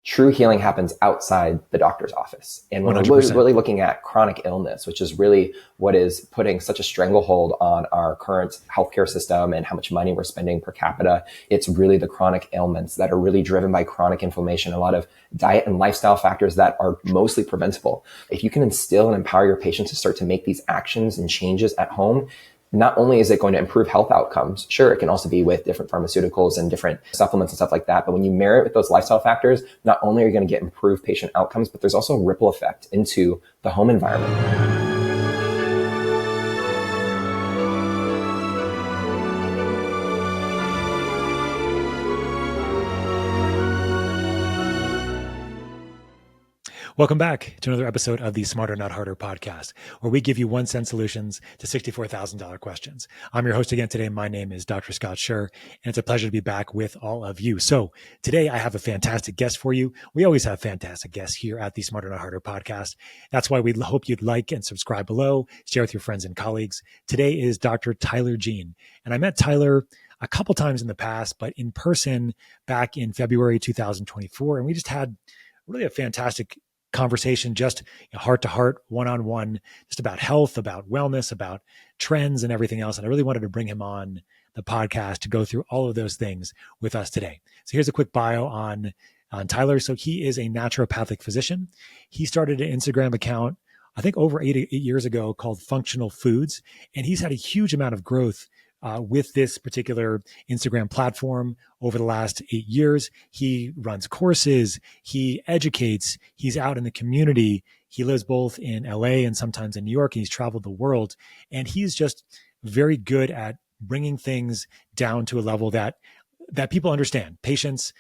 true healing happens outside the doctor's office. And when 100%. we're really looking at chronic illness, which is really what is putting such a stranglehold on our current healthcare system and how much money we're spending per capita, it's really the chronic ailments that are really driven by chronic inflammation, a lot of diet and lifestyle factors that are mostly preventable. If you can instill and empower your patients to start to make these actions and changes at home, not only is it going to improve health outcomes, sure, it can also be with different pharmaceuticals and different supplements and stuff like that. But when you marry it with those lifestyle factors, not only are you going to get improved patient outcomes, but there's also a ripple effect into the home environment. Welcome back to another episode of the Smarter Not Harder podcast, where we give you 1 cent solutions to $64,000 questions. I'm your host again today. My name is Dr. Scott Scher, and it's a pleasure to be back with all of you. So today I have a fantastic guest for you. We always have fantastic guests here at the Smarter Not Harder podcast. That's why we hope you'd like and subscribe below, share with your friends and colleagues. Today is Dr. Tyler Jean, and I met Tyler a couple times in the past, but in person back in February 2024, and we just had really a fantastic conversation, just heart to heart, one-on-one, just about health, about wellness, about trends and everything else. And I really wanted to bring him on the podcast to go through all of those things with us today. So here's a quick bio on Tyler. So he is a naturopathic physician. He started an Instagram account, I think over eight years ago, called Functional Foods. And he's had a huge amount of growth with this particular Instagram platform over the last 8 years. He runs courses, he educates, he's out in the community. He lives both in LA and sometimes in New York, and he's traveled the world. And he's just very good at bringing things down to a level that people understand, patients,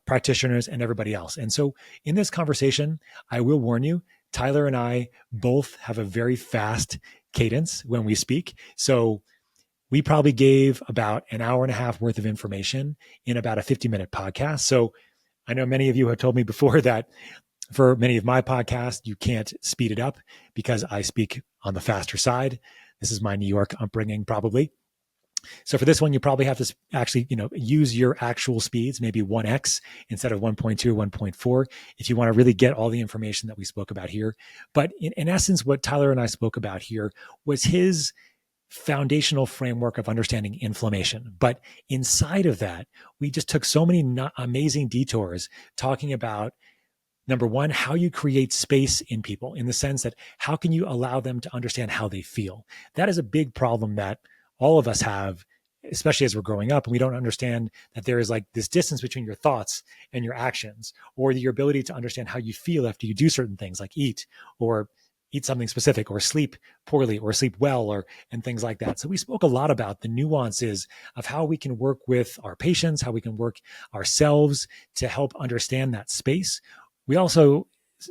practitioners, and everybody else. And so in this conversation, I will warn you, Tyler and I both have a very fast cadence when we speak. So we probably gave about an hour and a half worth of information in about a 50-minute podcast. So I know many of you have told me before that for many of my podcasts, you can't speed it up because I speak on the faster side. This is my New York upbringing, probably. So for this one, you probably have to actually, use your actual speeds, maybe 1x instead of 1.2 or 1.4, if you want to really get all the information that we spoke about here. But in essence, what Tyler and I spoke about here was his foundational framework of understanding inflammation. But inside of that, we just took so many amazing detours talking about, number one, how you create space in people, in the sense that how can you allow them to understand how they feel? That is a big problem that all of us have, especially as we're growing up, and we don't understand that there is like this distance between your thoughts and your actions, or your ability to understand how you feel after you do certain things like eat something specific, or sleep poorly, or sleep well, and things like that. So we spoke a lot about the nuances of how we can work with our patients, how we can work ourselves to help understand that space. We also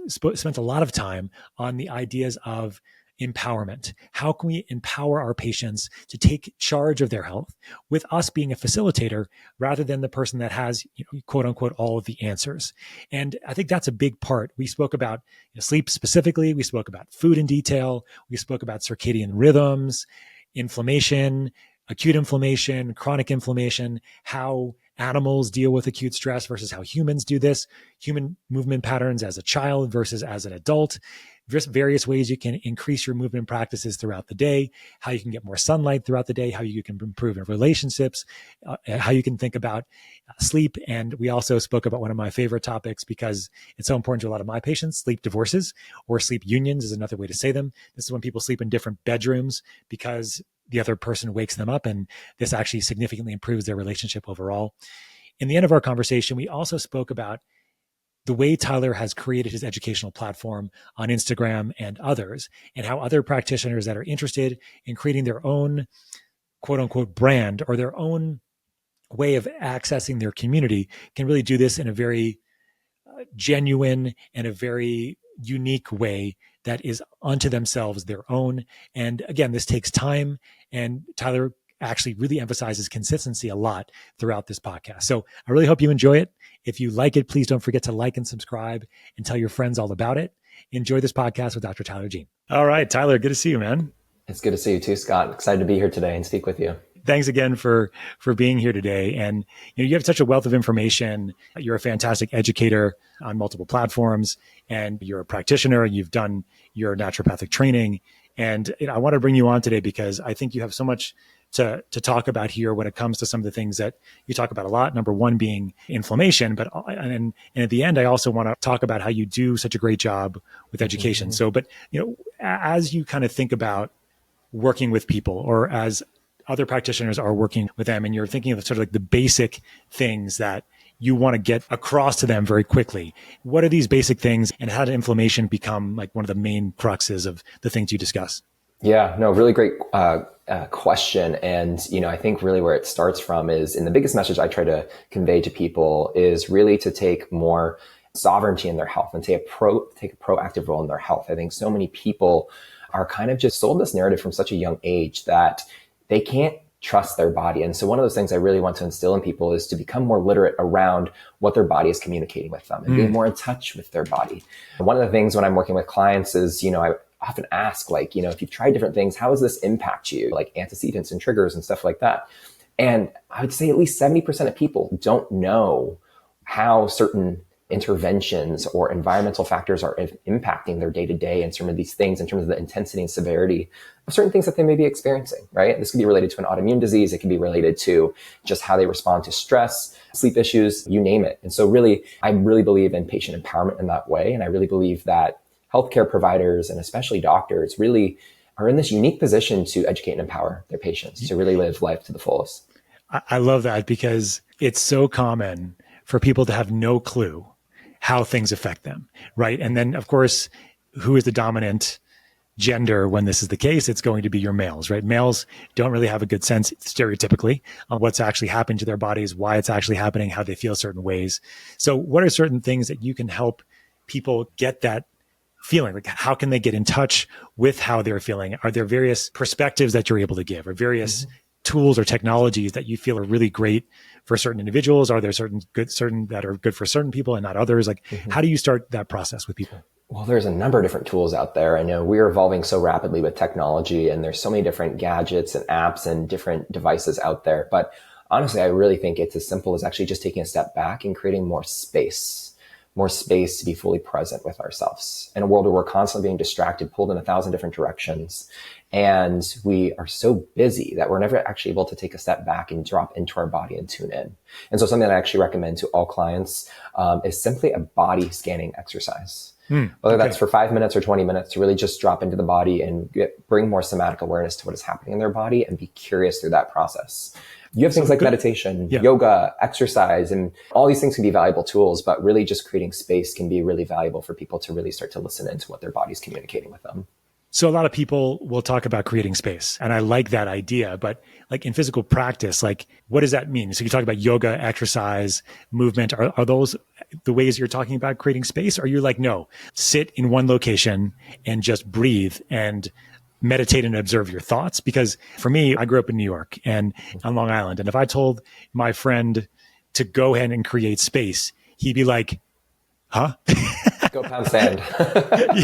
spent a lot of time on the ideas of empowerment. How can we empower our patients to take charge of their health, with us being a facilitator rather than the person that has, quote unquote, all of the answers? And I think that's a big part. We spoke about sleep specifically. We spoke about food in detail. We spoke about circadian rhythms, inflammation, acute inflammation, chronic inflammation, how animals deal with acute stress versus how humans do this, human movement patterns as a child versus as an adult, just various ways you can increase your movement practices throughout the day, how you can get more sunlight throughout the day, how you can improve in relationships, how you can think about sleep. And we also spoke about one of my favorite topics, because it's so important to a lot of my patients, sleep divorces, or sleep unions is another way to say them. This is when people sleep in different bedrooms because the other person wakes them up, and this actually significantly improves their relationship overall. In the end of our conversation, we also spoke about the way Tyler has created his educational platform on Instagram and others, and how other practitioners that are interested in creating their own quote unquote brand, or their own way of accessing their community, can really do this in a very genuine and a very unique way that is unto themselves their own. And again, this takes time, and Tyler actually really emphasizes consistency a lot throughout this podcast. So I really hope you enjoy it. If you like it, please don't forget to like and subscribe and tell your friends all about it. Enjoy this podcast with Dr. Tyler Jean. All right, Tyler, good to see you, man. It's good to see you too, Scott. Excited to be here today and speak with you. thanks again for being here today. And you have such a wealth of information. You're a fantastic educator on multiple platforms, and you're a practitioner. You've done your naturopathic training, and I want to bring you on today because I think you have so much to talk about here when it comes to some of the things that you talk about a lot. Number one being inflammation, and at the end, I also want to talk about how you do such a great job with education. So, but as you kind of think about working with people, or as other practitioners are working with them, and you're thinking of sort of like the basic things that you want to get across to them very quickly, what are these basic things, and how did inflammation become like one of the main cruxes of the things you discuss? Yeah, no, really great question. And, I think really where it starts from is, in the biggest message I try to convey to people is really to take more sovereignty in their health and take a proactive role in their health. I think so many people are kind of just sold this narrative from such a young age that they can't trust their body. And so one of those things I really want to instill in people is to become more literate around what their body is communicating with them and being more in touch with their body. One of the things when I'm working with clients is, I often ask, like, if you've tried different things, how does this impact you? Like antecedents and triggers and stuff like that. And I would say at least 70% of people don't know how certain interventions or environmental factors are impacting their day-to-day and some of these things in terms of the intensity and severity of certain things that they may be experiencing, right? This could be related to an autoimmune disease. It can be related to just how they respond to stress, sleep issues, you name it. And so really, I really believe in patient empowerment in that way. And I really believe that healthcare providers and especially doctors really are in this unique position to educate and empower their patients to really live life to the fullest. I love that, because it's so common for people to have no clue how things affect them, right? And then, of course, who is the dominant gender when this is the case? It's going to be your males, right? Males don't really have a good sense, stereotypically, on what's actually happening to their bodies, why it's actually happening, how they feel certain ways. So what are certain things that you can help people get that feeling? Like, how can they get in touch with how they're feeling? Are there various perspectives that you're able to give, or various tools or technologies that you feel are really great for certain individuals? Are there certain that are good for certain people and not others? Like, how do you start that process with people? Well, there's a number of different tools out there. I know we're evolving so rapidly with technology, and there's so many different gadgets and apps and different devices out there. But honestly, I really think it's as simple as actually just taking a step back and creating more space to be fully present with ourselves in a world where we're constantly being distracted, pulled in 1,000 different directions. And we are so busy that we're never actually able to take a step back and drop into our body and tune in. And so something that I actually recommend to all clients is simply a body scanning exercise. Whether that's for 5 minutes or 20 minutes, to really just drop into the body and bring more somatic awareness to what is happening in their body and be curious through that process. You have things like meditation, yoga, exercise, and all these things can be valuable tools, but really just creating space can be really valuable for people to really start to listen into what their body's communicating with them. So a lot of people will talk about creating space, and I like that idea, but like in physical practice, like what does that mean? So you talk about yoga, exercise, movement. Are those the ways you're talking about creating space? Or are you like, no, sit in one location and just breathe and meditate and observe your thoughts? Because for me, I grew up in New York and on Long Island. And if I told my friend to go ahead and create space, he'd be like, huh? Go pound sand.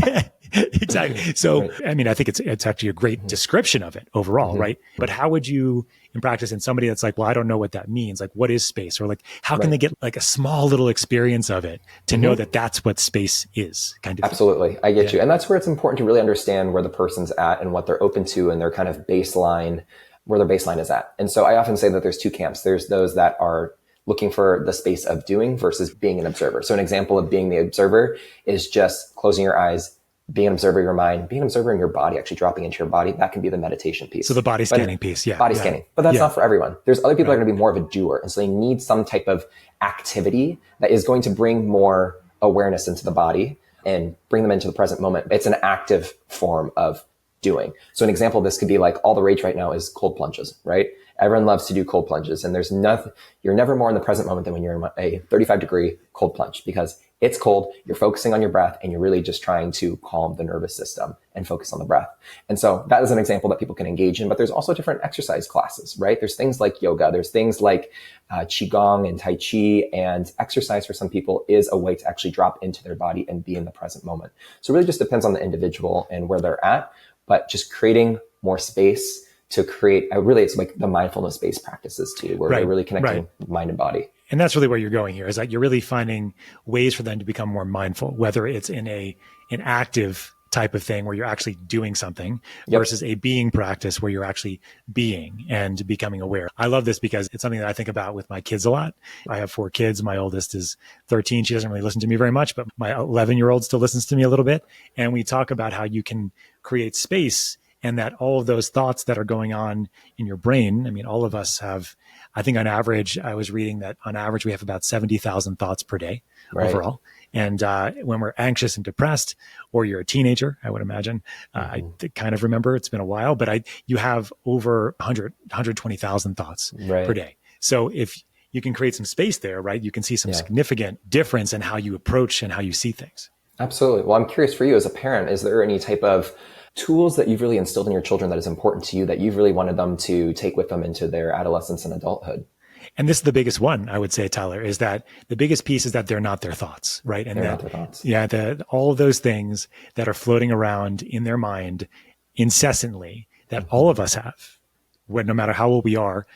Yeah, exactly. So, I mean, I think it's actually a great description of it overall, right? But how would you, in practice, and somebody that's like, well, I don't know what that means. Like, what is space? Or like, how can they get like a small little experience of it to know that that's what space is, kind of Absolutely. I get you. And that's where it's important to really understand where the person's at and what they're open to and their kind of baseline, where their baseline is at. And so I often say that there's two camps. There's those that are looking for the space of doing versus being an observer. So an example of being the observer is just closing your eyes, being an observer of your mind, being an observer in your body, actually dropping into your body. That can be the meditation piece. So the body scanning piece. Body scanning. But that's not for everyone. There's other people that are going to be more of a doer. And so they need some type of activity that is going to bring more awareness into the body and bring them into the present moment. It's an active form of doing. So an example of this could be like, all the rage right now is cold plunges, right? Everyone loves to do cold plunges, and there's nothing, you're never more in the present moment than when you're in a 35-degree cold plunge, because it's cold, you're focusing on your breath, and you're really just trying to calm the nervous system and focus on the breath. And so that is an example that people can engage in, but there's also different exercise classes, right? There's things like yoga, there's things like Qigong and Tai Chi, and exercise for some people is a way to actually drop into their body and be in the present moment. So it really just depends on the individual and where they're at, but just creating more space to create it's like the mindfulness based practices too, where they're really connecting mind and body. And that's really where you're going here, is that you're really finding ways for them to become more mindful, whether it's in an active type of thing where you're actually doing something versus a being practice where you're actually being and becoming aware. I love this because it's something that I think about with my kids a lot. I have 4 kids. My oldest is 13. She doesn't really listen to me very much, but my 11-year-old still listens to me a little bit. And we talk about how you can create space and that all of those thoughts that are going on in your brain. I mean, all of us have, I think on average, I was reading that on average, we have about 70,000 thoughts per day overall. And when we're anxious and depressed, or you're a teenager, I would imagine, I kind of remember, it's been a while, but you have over 120,000 thoughts per day. So if you can create some space there, right, you can see some significant difference in how you approach and how you see things. Absolutely. Well, I'm curious for you as a parent, is there any type of tools that you've really instilled in your children that is important to you, that you've really wanted them to take with them into their adolescence and adulthood? And this is the biggest one, I would say, Tyler, is that the biggest piece is that they're not their thoughts, right? And they're not their thoughts. Yeah, all of those things that are floating around in their mind incessantly that all of us have, no matter how old we are,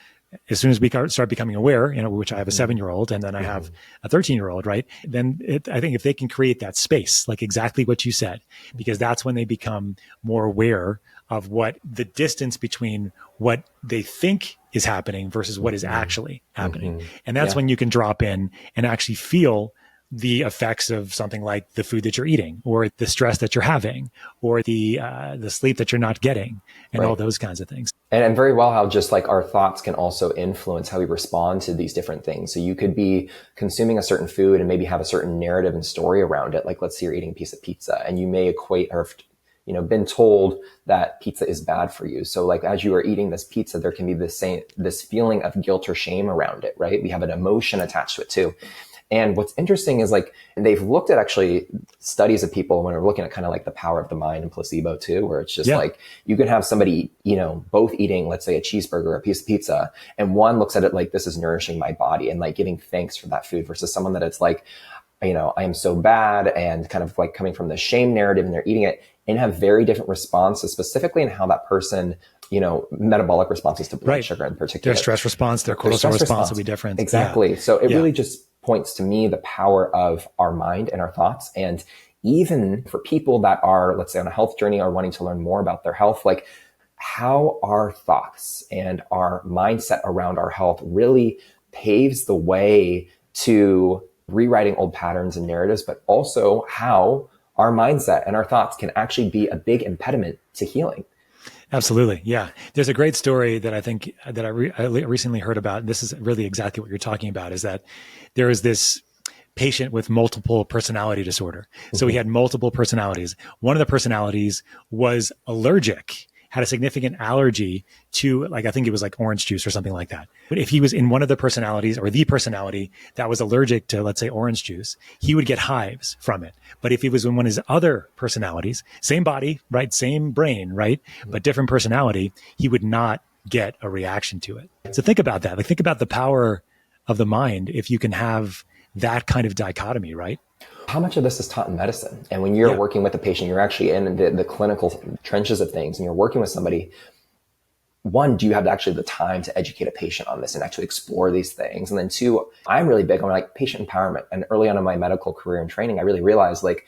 as soon as we start becoming aware, which I have a 7-year-old and then I have a 13-year-old, right? Then I think if they can create that space, like exactly what you said, because that's when they become more aware of what the distance between what they think is happening versus what is actually happening. And that's when you can drop in and actually feel the effects of something like the food that you're eating, or the stress that you're having, or the sleep that you're not getting, and all those kinds of things. And very well how just like our thoughts can also influence how we respond to these different things. So you could be consuming a certain food and maybe have a certain narrative and story around it. Like, let's say you're eating a piece of pizza and you may equate or been told that pizza is bad for you. So like, as you are eating this pizza, there can be this feeling of guilt or shame around it, right? We have an emotion attached to it too. And what's interesting is like, they've looked at actually studies of people when we're looking at kind of like the power of the mind and placebo too, where it's just like, you can have somebody, both eating, let's say a cheeseburger or a piece of pizza, and one looks at it like, this is nourishing my body and like giving thanks for that food, versus someone that it's like, I am so bad, and kind of like coming from the shame narrative, and they're eating it and have very different responses, specifically in how that person, metabolic responses to blood sugar in particular. Their stress response, their cortisol response will be different. Exactly. So it really just points to me the power of our mind and our thoughts. And even for people that are, let's say, on a health journey or wanting to learn more about their health, like how our thoughts and our mindset around our health really paves the way to rewriting old patterns and narratives, but also how our mindset and our thoughts can actually be a big impediment to healing. Absolutely. Yeah. There's a great story that I think that I recently heard about. And this is really exactly what you're talking about, is that there is this patient with multiple personality disorder. So he had multiple personalities. One of the personalities was allergic, had a significant allergy to, like, I think it was like orange juice or something like that. But if he was in one of the personalities, or the personality that was allergic to, let's say, orange juice, he would get hives from it. But if he was in one of his other personalities, same body, right? Same brain, right? But different personality, he would not get a reaction to it. So think about that. Like, think about the power of the mind if you can have that kind of dichotomy, right? How much of this is taught in medicine? And when you're working with a patient, you're actually in the clinical trenches of things, and you're working with somebody. One, do you have actually the time to educate a patient on this and actually explore these things? And then two, I'm really big on like patient empowerment. And early on in my medical career and training, I really realized like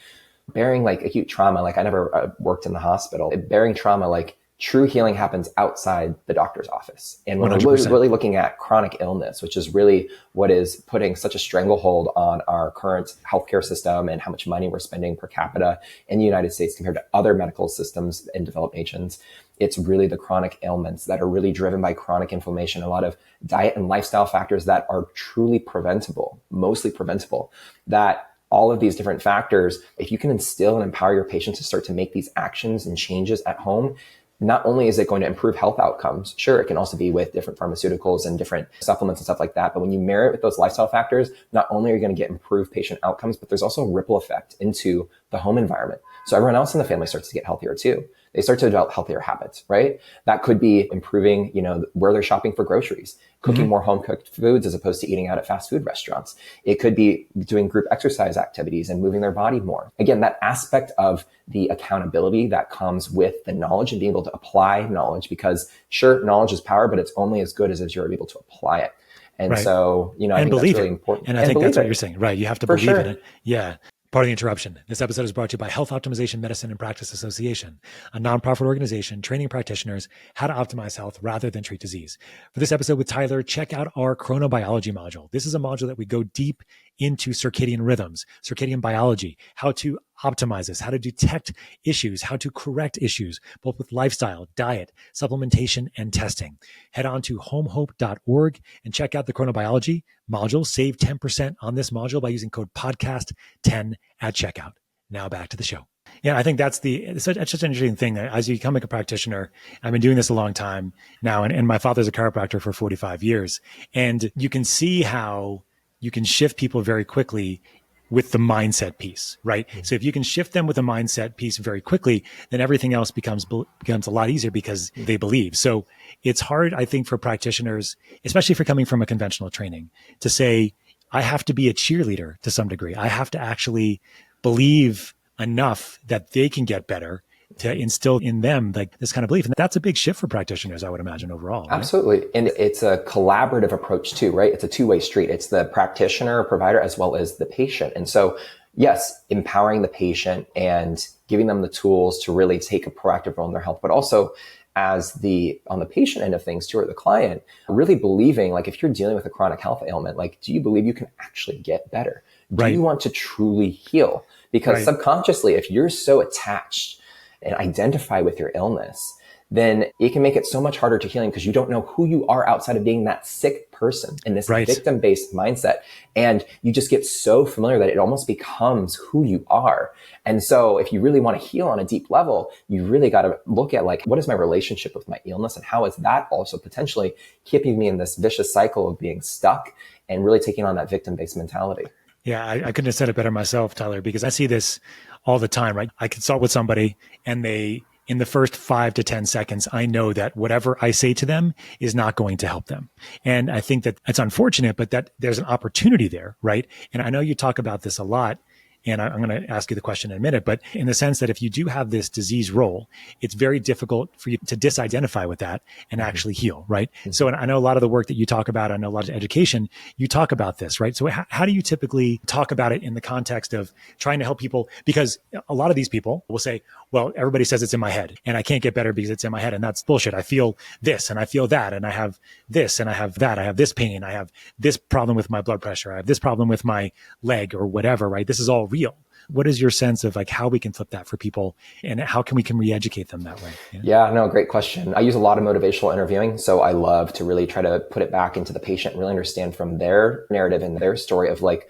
bearing like acute trauma, like I never worked in the hospital, bearing trauma, like true healing happens outside the doctor's office. And when 100%. We're really looking at chronic illness, which is really what is putting such a stranglehold on our current healthcare system and how much money we're spending per capita in the United States compared to other medical systems in developed nations, it's really the chronic ailments that are really driven by chronic inflammation, a lot of diet and lifestyle factors that are truly preventable, mostly preventable, that all of these different factors, if you can instill and empower your patients to start to make these actions and changes at home, not only is it going to improve health outcomes, sure, it can also be with different pharmaceuticals and different supplements and stuff like that. But when you marry it with those lifestyle factors, not only are you going to get improved patient outcomes, but there's also a ripple effect into the home environment. So everyone else in the family starts to get healthier too. they start to develop healthier habits, right? That could be improving, where they're shopping for groceries, cooking more home cooked foods as opposed to eating out at fast food restaurants. It could be doing group exercise activities and moving their body more. Again, that aspect of the accountability that comes with the knowledge and being able to apply knowledge, because sure, knowledge is power, but it's only as good as you're able to apply it. And so, I think that's really important. And I think that's what you're saying, right? You have to believe in it. Yeah. Part of the interruption. This episode is brought to you by Health Optimization Medicine and Practice Association, a nonprofit organization training practitioners how to optimize health rather than treat disease. For this episode with Tyler, check out our chronobiology module. This is a module that we go deep into circadian rhythms, circadian biology, how to optimize this, how to detect issues, how to correct issues, both with lifestyle, diet, supplementation, and testing. Head on to homehope.org and check out the chronobiology module. Save 10% on this module by using code podcast10 at checkout. Now back to the show. Yeah, I think it's such an interesting thing that as you become a practitioner, I've been doing this a long time now, and my father's a chiropractor for 45 years. And you can see how you can shift people very quickly with the mindset piece, right? Mm-hmm. So if you can shift them with the mindset piece very quickly, then everything else becomes a lot easier because they believe. So it's hard, I think, for practitioners, especially for coming from a conventional training, to say, I have to be a cheerleader to some degree. I have to actually believe enough that they can get better to instill in them like this kind of belief. And that's a big shift for practitioners, I would imagine, overall. Right? Absolutely. And it's a collaborative approach too, right? It's a two-way street. It's the practitioner, provider, as well as the patient. And so, yes, empowering the patient and giving them the tools to really take a proactive role in their health, but also on the patient end of things too, or the client, really believing, like, if you're dealing with a chronic health ailment, like, do you believe you can actually get better? Do you want to truly heal? Because subconsciously, if you're so attached and identify with your illness, then it can make it so much harder to healing because you don't know who you are outside of being that sick person in this victim-based mindset. And you just get so familiar that it almost becomes who you are. And so if you really want to heal on a deep level, you really got to look at, like, what is my relationship with my illness, and how is that also potentially keeping me in this vicious cycle of being stuck and really taking on that victim-based mentality. Yeah, I couldn't have said it better myself, Tyler, because I see this all the time, right? I consult with somebody and in the first 5 to 10 seconds, I know that whatever I say to them is not going to help them. And I think that it's unfortunate, but that there's an opportunity there, right? And I know you talk about this a lot, and I'm going to ask you the question in a minute, but in the sense that if you do have this disease role, it's very difficult for you to disidentify with that and actually heal, right? Mm-hmm. So I know a lot of the work that you talk about, I know a lot of education, you talk about this, right? So how do you typically talk about it in the context of trying to help people? Because a lot of these people will say, well, everybody says it's in my head and I can't get better because it's in my head, and that's bullshit. I feel this and I feel that, and I have this and I have that. I have this pain. I have this problem with my blood pressure. I have this problem with my leg or whatever, right? This is all real. What is your sense of, like, how we can flip that for people, and how can we re-educate them that way? Yeah, no, great question. I use a lot of motivational interviewing. So I love to really try to put it back into the patient, really understand from their narrative and their story of, like,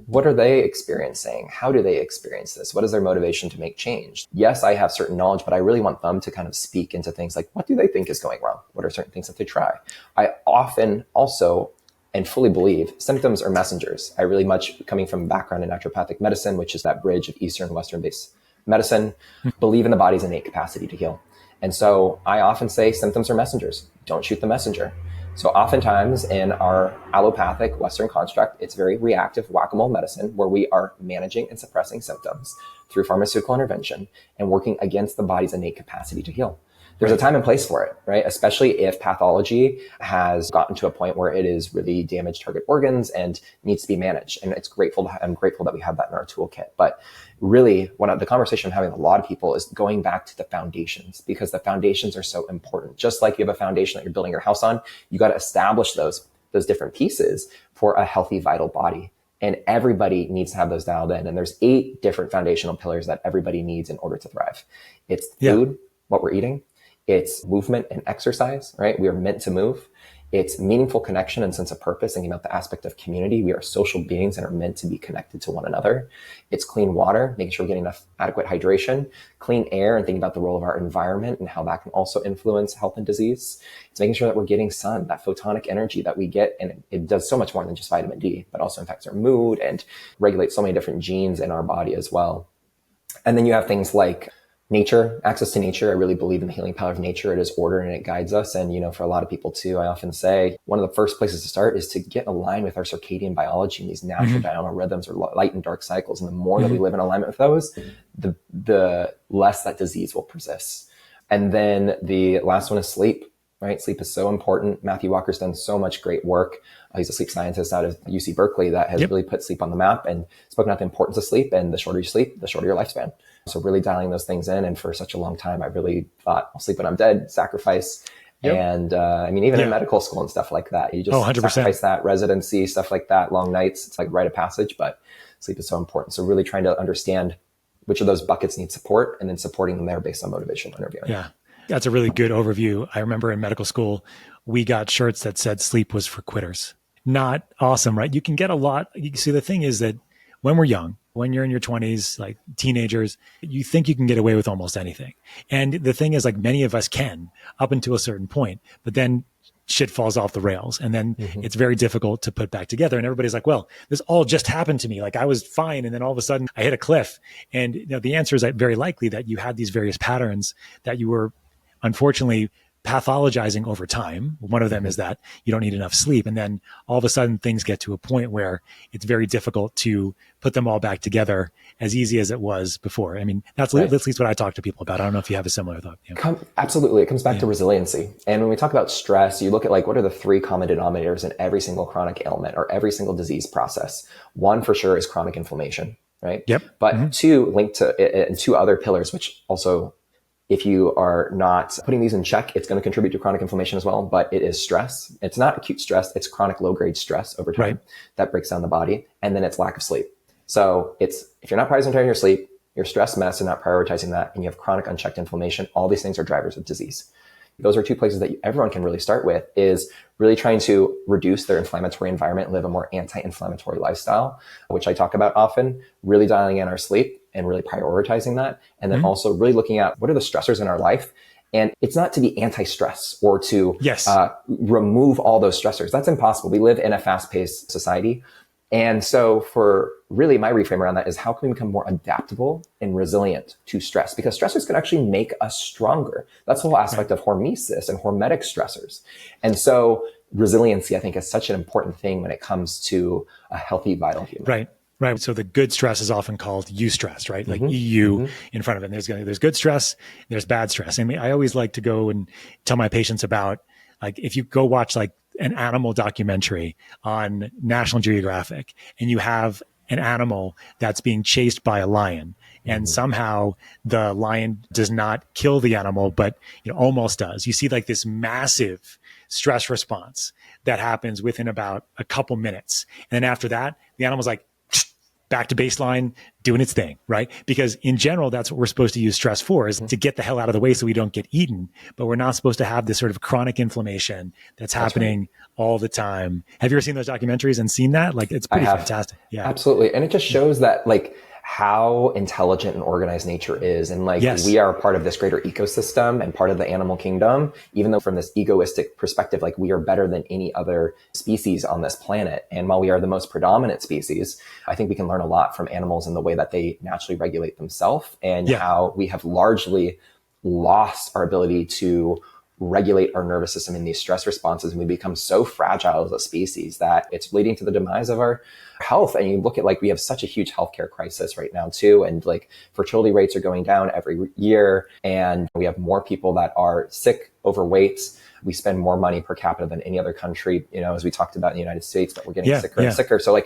what are they experiencing? How do they experience this? What is their motivation to make change? Yes, I have certain knowledge, but I really want them to kind of speak into things like, what do they think is going wrong? What are certain things that they try? I often also and fully believe symptoms are messengers. I really much, coming from a background in naturopathic medicine, which is that bridge of Eastern and Western-based medicine, believe in the body's innate capacity to heal. And so I often say symptoms are messengers. Don't shoot the messenger. So oftentimes in our allopathic Western construct, it's very reactive whack-a-mole medicine where we are managing and suppressing symptoms through pharmaceutical intervention and working against the body's innate capacity to heal. There's a time and place for it, right? Especially if pathology has gotten to a point where it is really damaged target organs and needs to be managed. And I'm grateful that we have that in our toolkit. But really, the conversation I'm having with a lot of people is going back to the foundations, because the foundations are so important. Just like you have a foundation that you're building your house on, you got to establish those different pieces for a healthy, vital body. And everybody needs to have those dialed in. And there's 8 different foundational pillars that everybody needs in order to thrive. It's food, what we're eating. It's movement and exercise, right? We are meant to move. It's meaningful connection and sense of purpose, thinking about the aspect of community. We are social beings and are meant to be connected to one another. It's clean water, making sure we're getting enough adequate hydration, clean air, and thinking about the role of our environment and how that can also influence health and disease. It's making sure that we're getting sun, that photonic energy that we get. And it does so much more than just vitamin D, but also impacts our mood and regulates so many different genes in our body as well. And then you have things like Nature, access to nature. I really believe in the healing power of nature. It is order and it guides us. And, for a lot of people too, I often say one of the first places to start is to get aligned with our circadian biology and these natural diurnal rhythms or light and dark cycles. And the more that we live in alignment with those, the less that disease will persist. And then the last one is sleep, right? Sleep is so important. Matthew Walker's done so much great work. He's a sleep scientist out of UC Berkeley that has really put sleep on the map and spoken about the importance of sleep. And the shorter you sleep, the shorter your lifespan. So really dialing those things in. And for such a long time, I really thought, I'll sleep when I'm dead, sacrifice. And even in medical school and stuff like that, you just 100%. Sacrifice that, residency, stuff like that, long nights. It's like rite of passage, but sleep is so important. So really trying to understand which of those buckets need support and then supporting them there based on motivational interviewing. Yeah. That's a really good overview. I remember in medical school, we got shirts that said sleep was for quitters. Not awesome, right? You can get a lot. You see, the thing is that when we're young, when you're in your 20s, like teenagers, you think you can get away with almost anything. And the thing is, like, many of us can up until a certain point, but then shit falls off the rails. And then it's very difficult to put back together. And everybody's like, well, this all just happened to me. Like, I was fine. And then all of a sudden I hit a cliff. And the answer is very likely that you had these various patterns that you were unfortunately pathologizing over time. One of them is that you don't need enough sleep. And then all of a sudden things get to a point where it's very difficult to put them all back together as easy as it was before. I mean, that's at least what I talk to people about. I don't know if you have a similar thought. Absolutely. It comes back to resiliency. And when we talk about stress, you look at what are the three common denominators in every single chronic ailment or every single disease process. One for sure is chronic inflammation, right? Yep. But two linked to it, and two other pillars, which also, if you are not putting these in check, it's going to contribute to chronic inflammation as well. But it is stress. It's not acute stress. It's chronic low-grade stress over time that breaks down the body. And then it's lack of sleep. So it's, if you're not prioritizing your sleep, you're stress mess and not prioritizing that, and you have chronic unchecked inflammation, all these things are drivers of disease. Those are two places that everyone can really start with, is really trying to reduce their inflammatory environment, live a more anti-inflammatory lifestyle, which I talk about often, really dialing in our sleep and really prioritizing that. And then also really looking at what are the stressors in our life. And it's not to be anti-stress or to remove all those stressors. That's impossible. We live in a fast-paced society. And so for really my reframe around that is, how can we become more adaptable and resilient to stress? Because stressors can actually make us stronger. That's the whole aspect of hormesis and hormetic stressors. And so resiliency, I think, is such an important thing when it comes to a healthy, vital human. Right. So the good stress is often called eustress, right? Like EU in front of it. And there's good stress, there's bad stress. I mean, I always like to go and tell my patients about, like, if you go watch like an animal documentary on National Geographic and you have an animal that's being chased by a lion, and somehow the lion does not kill the animal, but almost does. You see like this massive stress response that happens within about a couple minutes. And then after that, the animal's like back to baseline, doing its thing, right? Because in general, that's what we're supposed to use stress for, is to get the hell out of the way so we don't get eaten. But we're not supposed to have this sort of chronic inflammation that's happening all the time. Have you ever seen those documentaries and seen that? Like, it's pretty fantastic. Yeah, absolutely. And it just shows that, like, how intelligent and organized nature is. And we are part of this greater ecosystem and part of the animal kingdom, even though from this egoistic perspective, like, we are better than any other species on this planet. And while we are the most predominant species, I think we can learn a lot from animals in the way that they naturally regulate themselves, and how we have largely lost our ability to regulate our nervous system in these stress responses. And we become so fragile as a species that it's leading to the demise of our health. And you look at, like, we have such a huge healthcare crisis right now too. And like, fertility rates are going down every year. And we have more people that are sick, overweight. We spend more money per capita than any other country, as we talked about in the United States, but we're getting sicker and sicker. So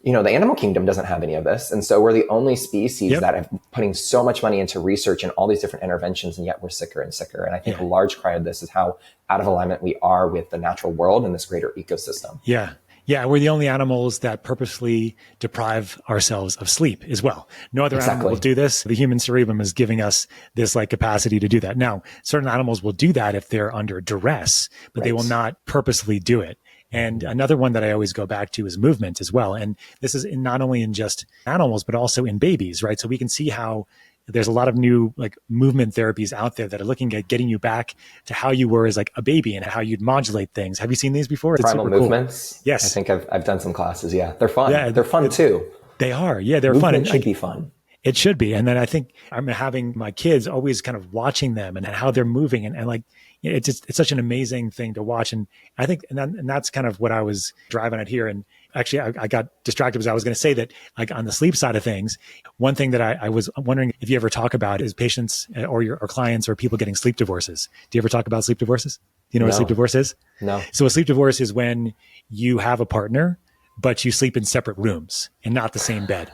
the animal kingdom doesn't have any of this. And so we're the only species that are putting so much money into research and all these different interventions, and yet we're sicker and sicker. And I think a large cry of this is how out of alignment we are with the natural world and this greater ecosystem. Yeah, we're the only animals that purposely deprive ourselves of sleep as well. No other animal will do this. The human cerebrum is giving us this like capacity to do that. Now, certain animals will do that if they're under duress, but they will not purposely do it. And another one that I always go back to is movement as well. And this is not only in just animals, but also in babies, right? So we can see how there's a lot of new like movement therapies out there that are looking at getting you back to how you were as like a baby and how you'd modulate things. Have you seen these before? It's primal movements. Cool. Yes. I think I've done some classes. Yeah. They're fun. They're fun too. They are. Yeah. They're movement fun. It should be fun. It should be. And then I think I'm having my kids always kind of watching them and how they're moving and like, it's such an amazing thing to watch. And I think, and that's kind of what I was driving at here. And actually I got distracted because I was going to say that like on the sleep side of things, one thing that I was wondering if you ever talk about is patients or your or clients or people getting sleep divorces. Do you ever talk about sleep divorces? Do you know what a sleep divorce is? No. So a sleep divorce is when you have a partner, but you sleep in separate rooms and not the same bed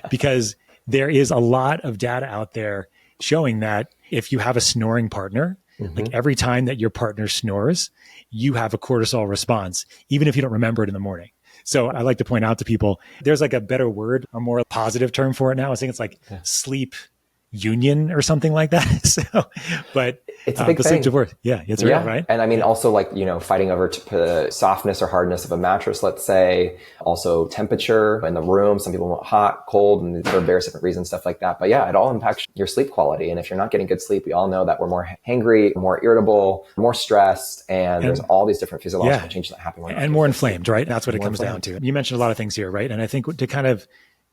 because there is a lot of data out there showing that if you have a snoring partner, like every time that your partner snores, you have a cortisol response, even if you don't remember it in the morning. So I like to point out to people, there's like a better word, a more positive term for it now. I think it's like sleep union or something like that. So, but it's a big thing. Sleep divorce. Yeah, it's real, right? And I mean, also like, fighting over softness or hardness of a mattress, let's say, also temperature in the room. Some people want hot, cold, and for various different reasons, stuff like that. But yeah, it all impacts your sleep quality. And if you're not getting good sleep, we all know that we're more hangry, more irritable, more stressed, and there's all these different physiological changes that happen. And more inflamed, right? That's what it comes down to. You mentioned a lot of things here, right? And I think to kind of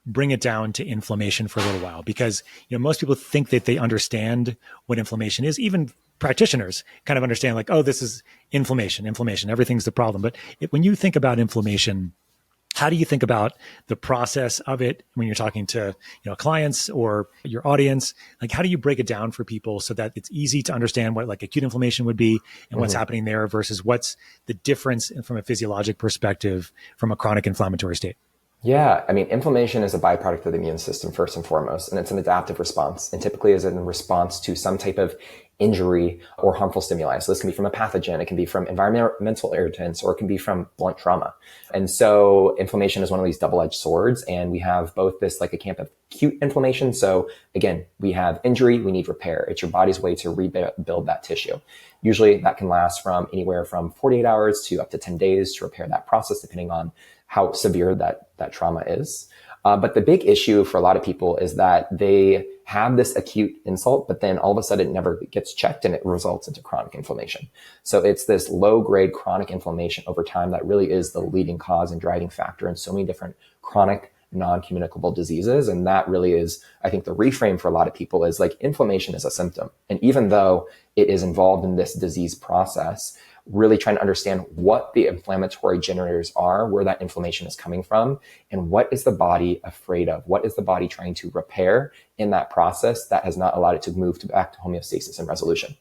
bring it down to inflammation for a little while, because most people think that they understand what inflammation is. Even practitioners kind of understand like, oh, this is inflammation, everything's the problem. But when you think about inflammation, how do you think about the process of it when you're talking to clients or your audience? Like, how do you break it down for people so that it's easy to understand what like acute inflammation would be and what's happening there versus what's the difference from a physiologic perspective from a chronic inflammatory state? Yeah, I mean, inflammation is a byproduct of the immune system first and foremost, and it's an adaptive response, and typically is in response to some type of injury or harmful stimuli. So this can be from a pathogen, it can be from environmental irritants, or it can be from blunt trauma. And so inflammation is one of these double-edged swords, and we have both this like a camp of acute inflammation. So again, we have injury, we need repair. It's your body's way to rebuild that tissue. Usually that can last from anywhere from 48 hours to up to 10 days to repair that process, depending on how severe that trauma is. But the big issue for a lot of people is that they have this acute insult, but then all of a sudden it never gets checked and it results into chronic inflammation. So it's this low grade chronic inflammation over time that really is the leading cause and driving factor in so many different chronic non-communicable diseases. And that really is, I think, the reframe for a lot of people is like inflammation is a symptom. And even though it is involved in this disease process, really trying to understand what the inflammatory generators are, where that inflammation is coming from, and what is the body afraid of? What is the body trying to repair in that process that has not allowed it to move back to homeostasis and resolution?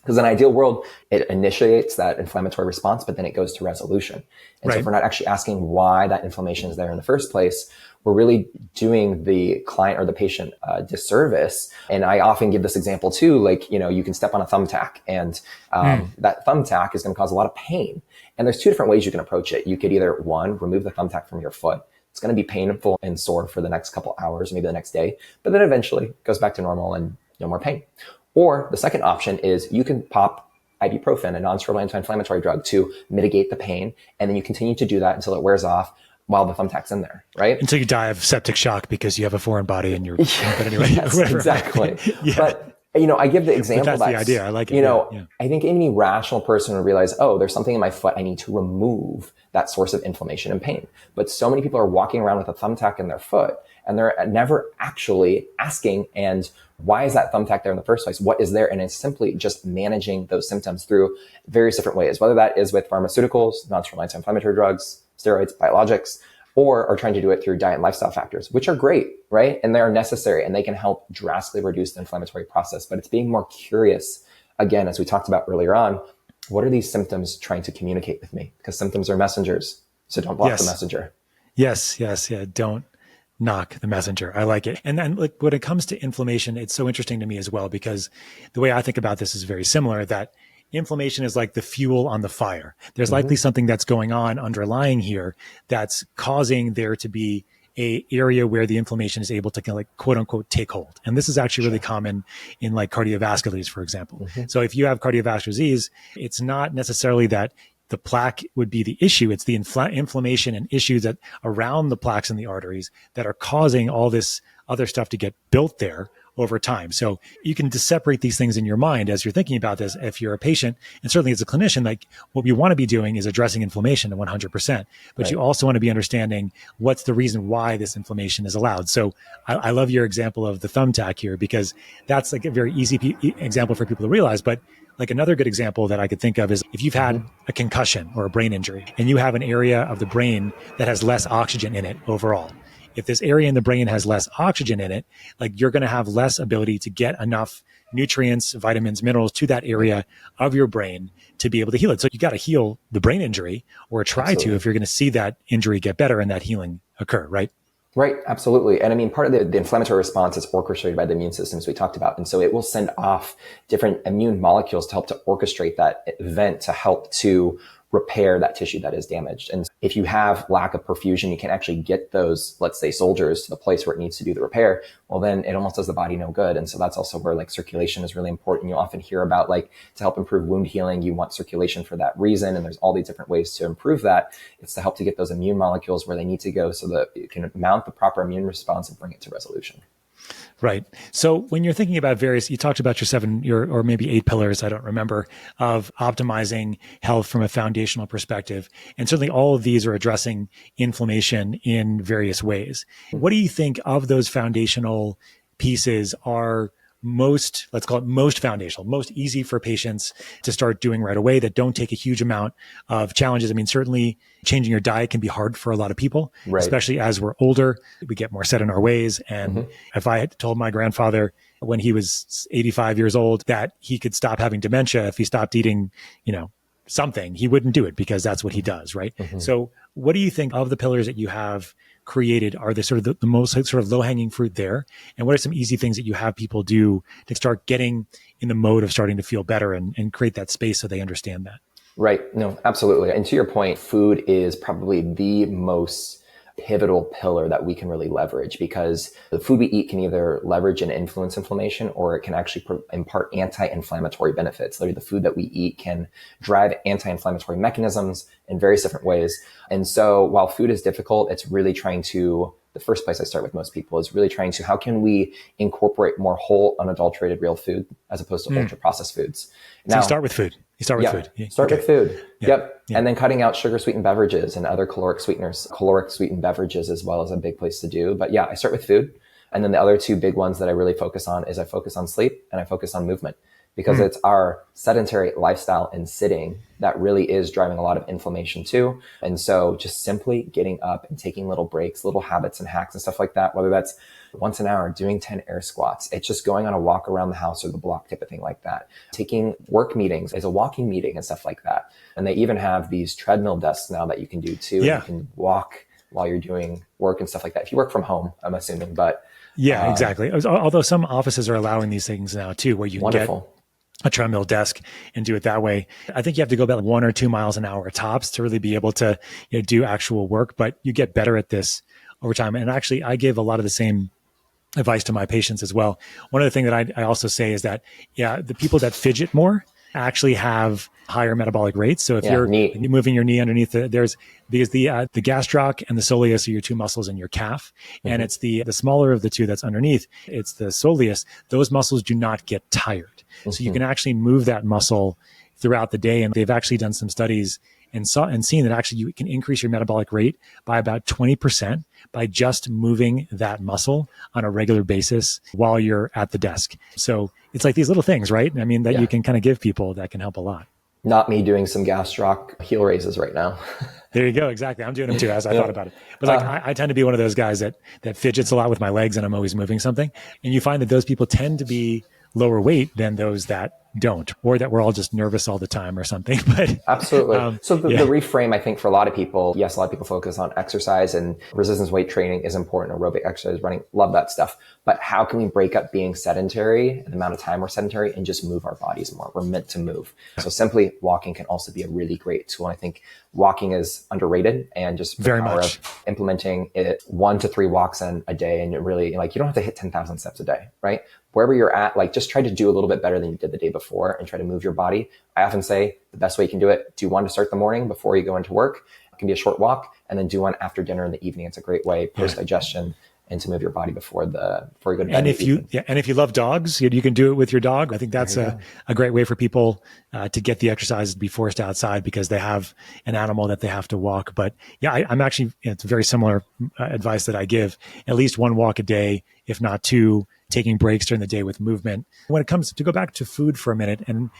Because in an ideal world, it initiates that inflammatory response, but then it goes to resolution. And so if we're not actually asking why that inflammation is there in the first place, we're really doing the client or the patient a disservice. And I often give this example too, like, you can step on a thumbtack and that thumbtack is going to cause a lot of pain. And there's two different ways you can approach it. You could either, one, remove the thumbtack from your foot. It's going to be painful and sore for the next couple hours, maybe the next day, but then eventually it goes back to normal and no more pain. Or the second option is you can pop ibuprofen, a non-steroidal anti-inflammatory drug, to mitigate the pain. And then you continue to do that until it wears off while the thumbtack's in there, right? Until you die of septic shock because you have a foreign body in your... But anyway, yes, exactly. But, I give the example that's the idea. I like it. I think any rational person would realize, oh, there's something in my foot. I need to remove that source of inflammation and pain. But so many people are walking around with a thumbtack in their foot and they're never actually asking, and why is that thumbtack there in the first place? What is there? And it's simply just managing those symptoms through various different ways, whether that is with pharmaceuticals, non-steroidal anti-inflammatory drugs, steroids, biologics, or are trying to do it through diet and lifestyle factors, which are great, right? And they are necessary and they can help drastically reduce the inflammatory process. But it's being more curious, again, as we talked about earlier on, what are these symptoms trying to communicate with me? Because symptoms are messengers. So don't block the messenger. Yes. Yeah. Don't knock the messenger. I like it. And then like when it comes to inflammation, it's so interesting to me as well, because the way I think about this is very similar, that inflammation is like the fuel on the fire. There's likely something that's going on underlying here that's causing there to be a area where the inflammation is able to like quote unquote take hold. And this is actually really common in like cardiovascular disease, for example. So if you have cardiovascular disease, it's not necessarily that the plaque would be the issue. It's the inflammation and issues that around the plaques in the arteries that are causing all this other stuff to get built there over time. So you can separate these things in your mind as you're thinking about this. If you're a patient, and certainly as a clinician, like what we want to be doing is addressing inflammation to 100%, but you also want to be understanding what's the reason why this inflammation is allowed. So I love your example of the thumbtack here, because that's like a very easy example for people to realize. But like another good example that I could think of is if you've had a concussion or a brain injury and you have an area of the brain that has less oxygen in it overall. If this area in the brain has less oxygen in it, like you're going to have less ability to get enough nutrients, vitamins, minerals to that area of your brain to be able to heal it. So you got to heal the brain injury, or try to, if you're going to see that injury get better and that healing occur, right? Right. Absolutely. And I mean, part of the inflammatory response is orchestrated by the immune system, as we talked about. And so it will send off different immune molecules to help to orchestrate that event to help to repair that tissue that is damaged. And if you have lack of perfusion, you can actually get those, let's say, soldiers to the place where it needs to do the repair. Well, then it almost does the body no good. And so that's also where like circulation is really important. You often hear about like to help improve wound healing, you want circulation for that reason. And there's all these different ways to improve that. It's to help to get those immune molecules where they need to go so that you can mount the proper immune response and bring it to resolution. Right. So when you're thinking about you talked about or maybe 8 pillars, I don't remember, of optimizing health from a foundational perspective. And certainly all of these are addressing inflammation in various ways. What do you think of those foundational pieces are let's call it most foundational, most easy for patients to start doing right away, that don't take a huge amount of challenges? I mean, certainly changing your diet can be hard for a lot of people, especially as we're older, we get more set in our ways. And if I had told my grandfather when he was 85 years old that he could stop having dementia if he stopped eating, something, he wouldn't do it, because that's what he does. Right. So what do you think of the pillars that you have created? Are they sort of the most sort of low hanging fruit there? And what are some easy things that you have people do to start getting in the mode of starting to feel better and create that space so they understand that? Right. No, absolutely. And to your point, food is probably the most pivotal pillar that we can really leverage, because the food we eat can either leverage and influence inflammation, or it can actually impart anti-inflammatory benefits. Literally, the food that we eat can drive anti-inflammatory mechanisms in various different ways. And so while food is difficult, it's really trying to, the first place I start with most people is really trying to, how can we incorporate more whole, unadulterated real food as opposed to ultra processed foods? Now, so you start with food. Start with food. Yep. And then cutting out sugar sweetened beverages and other caloric sweeteners. Caloric sweetened beverages as well is a big place to do. But yeah, I start with food. And then the other 2 big ones that I really focus on is I focus on sleep and I focus on movement, because it's our sedentary lifestyle and sitting that really is driving a lot of inflammation too. And so just simply getting up and taking little breaks, little habits and hacks and stuff like that, whether that's once an hour doing 10 air squats, it's just going on a walk around the house or the block type of thing like that. Taking work meetings as a walking meeting and stuff like that. And they even have these treadmill desks now that you can do too. Yeah. You can walk while you're doing work and stuff like that. If you work from home, I'm assuming, but yeah, exactly. Although some offices are allowing these things now too, where you can get a treadmill desk and do it that way. I think you have to go about 1 or 2 miles an hour tops to really be able to do actual work, but you get better at this over time. And actually, I give a lot of the same advice to my patients as well. One other thing that I also say is that, the people that fidget more actually have higher metabolic rates. So if you're moving your knee underneath because the gastroc and the soleus are your 2 muscles in your calf, and it's the smaller of the 2 that's underneath, it's the soleus. Those muscles do not get tired. So you can actually move that muscle throughout the day. And they've actually done some studies and seen that actually you can increase your metabolic rate by about 20% by just moving that muscle on a regular basis while you're at the desk. So it's like these little things, right? I mean, that you can kind of give people that can help a lot. Not me doing some gastroc heel raises right now. There you go. Exactly. I'm doing them too, as I thought about it. But I tend to be one of those guys that fidgets a lot with my legs, and I'm always moving something. And you find that those people tend to be lower weight than those that don't, or that we're all just nervous all the time or something. But absolutely. So the reframe, I think, for a lot of people, yes, a lot of people focus on exercise, and resistance weight training is important, aerobic exercise, running, love that stuff. But how can we break up being sedentary and the amount of time we're sedentary and just move our bodies more? We're meant to move. So simply walking can also be a really great tool. And I think walking is underrated, and just very much implementing it 1 to 3 walks in a day. And it really, you don't have to hit 10,000 steps a day, right? Wherever you're at, just try to do a little bit better than you did the day before and try to move your body. I often say the best way you can do it, do one to start the morning before you go into work. It can be a short walk, and then do one after dinner in the evening. It's a great way, post-digestion, and to move your body before you go to bed. And if you love dogs, you can do it with your dog. I think that's a great way for people to get the exercise, to be forced outside because they have an animal that they have to walk. But yeah, I'm actually, it's very similar advice that I give. At least one walk a day, if not two, taking breaks during the day with movement. When it comes to go back to food for a minute, and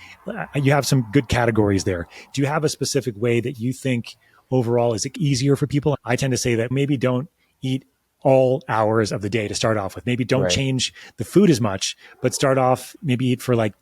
you have some good categories there. Do you have a specific way that you think overall is easier for people? I tend to say that maybe don't eat all hours of the day to start off with. Maybe don't change the food as much, but start off, maybe eat for like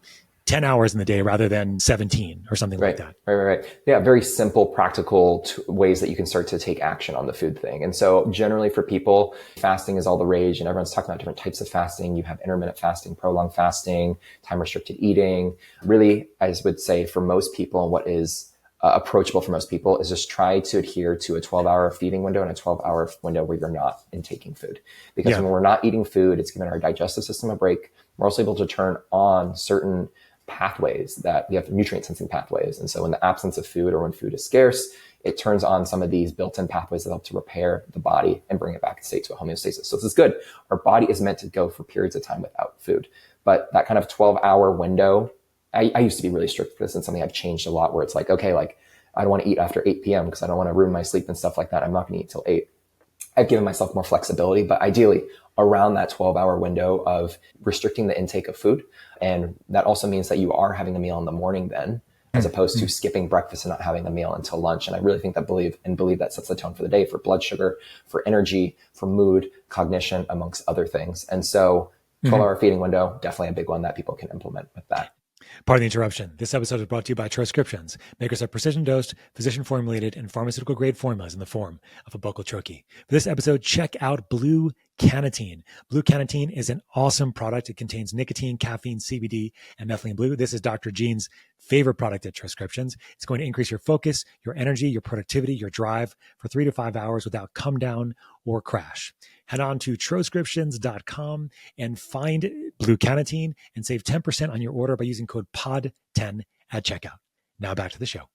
10 hours in the day rather than 17 or something like that. Right. Yeah. Very simple, practical ways that you can start to take action on the food thing. And so generally for people, fasting is all the rage and everyone's talking about different types of fasting. You have intermittent fasting, prolonged fasting, time restricted eating. Really, I would say for most people, what is approachable for most people is just try to adhere to a 12-hour feeding window and a 12-hour window where you're not intaking food. Because when we're not eating food, it's giving our digestive system a break. We're also able to turn on certain pathways that we have, nutrient sensing pathways. And so in the absence of food or when food is scarce, it turns on some of these built-in pathways that help to repair the body and bring it back to a homeostasis. So this is good. Our body is meant to go for periods of time without food. But that kind of 12-hour window, I used to be really strict for this, and something I've changed a lot where it's like, okay, like I don't want to eat after 8 p.m. because I don't want to ruin my sleep and stuff like that. I'm not going to eat till 8. I've given myself more flexibility, but ideally around that 12-hour window of restricting the intake of food. And that also means that you are having a meal in the morning then, as opposed to skipping breakfast and not having a meal until lunch. And I really think that believe that sets the tone for the day, for blood sugar, for energy, for mood, cognition, amongst other things. And so 12-hour feeding window, definitely a big one that people can implement with that. Pardon the interruption. This episode is brought to you by Transcriptions, makers of precision-dosed, physician-formulated, and pharmaceutical-grade formulas in the form of a buccal troche. For this episode, check out Blue Cannatine. Blue Cannatine is an awesome product. It contains nicotine, caffeine, CBD, and methylene blue. This is Dr. Gene's favorite product at Transcriptions. It's going to increase your focus, your energy, your productivity, your drive for 3 to 5 hours without come down or crash. Head on to Transcriptions.com and find Blue Cannatine and save 10% on your order by using code POD10 at checkout. Now back to the show.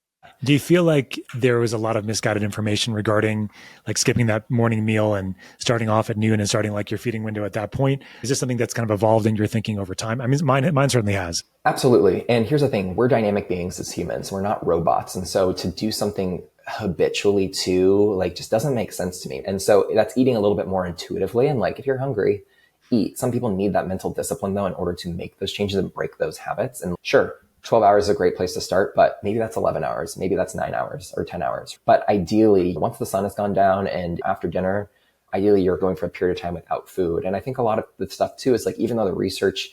Do you feel like there was a lot of misguided information regarding like skipping that morning meal and starting off at noon and starting like your feeding window at that point? Is this something that's kind of evolved in your thinking over time? I mean, mine certainly has. Absolutely. And here's the thing. We're dynamic beings as humans. We're not robots. And so to do something habitually too, like just doesn't make sense to me. And so that's eating a little bit more intuitively. And like, if you're hungry, eat. Some people need that mental discipline though, in order to make those changes and break those habits. And sure, 12 hours is a great place to start, but maybe that's 11 hours, maybe that's 9 hours or 10 hours. But ideally, once the sun has gone down and after dinner, ideally you're going for a period of time without food. And I think a lot of the stuff too is like, even though the research,